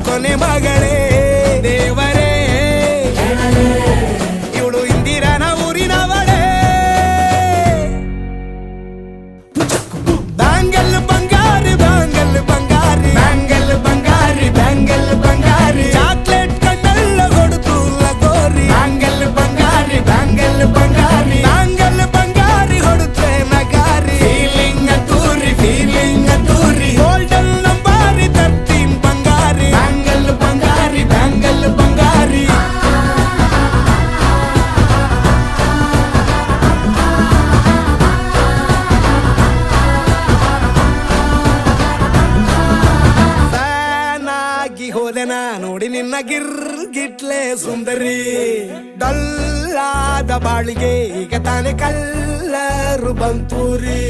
ಕೊನೆ ಮಗಳೇ ದೇವರೇ ಇವಳು ಇಂದಿರನ ಊರಿನವಳೇ ಬ್ಯಾಂಗಲ್ ಬಂಗಾರಿ ಬ್ಯಾಂಗಲ್ ಬಂಗಾರಿ ಬ್ಯಾಂಗಲ್ ಬಂಗಾರಿ ಬ್ಯಾಂಗಲ್ ಬಂಗಾರಿ ಚಾಕ್ಲೇಟ್ ಕಣ್ಣೆಲ್ಲ ಕೊಡುತ್ತು ಲಗೋರಿ ಬ್ಯಾಂಗಲ್ ಬಂಗಾರಿ ಬ್ಯಾಂಗಲ್ ಬಂಗಾರಿ ಬ್ಯಾಂಗಲ್ ಬಂಗಾರಿ ಹೊಡುತ್ತೆ ನಗಾರಿ ಫೀಲಿಂಗ್ ಅದ್ದೂರಿ ಗೋಲ್ಡನ್ ನಂಬಾರಿ 13 ಬಂಗಾರಿ ಬ್ಯಾಂಗಲ್ ಬಂಗಾರಿ ಬ್ಯಾಂಗಲ್ ಬಂಗಾರಿ ಫ್ಯಾನಾಗಿ ಹೋದೆನಾ ನೋಡಿ ನಿನ್ನ ಗಿರ್ಗಿಟ್ಲೆ ಸುಂದರಿ ಡಲ್ಲಾದ ಬಾಳಿಗೆ ಈಗ ತಾನೆ ಕಲ್ಲರು ಬಂತೂರಿ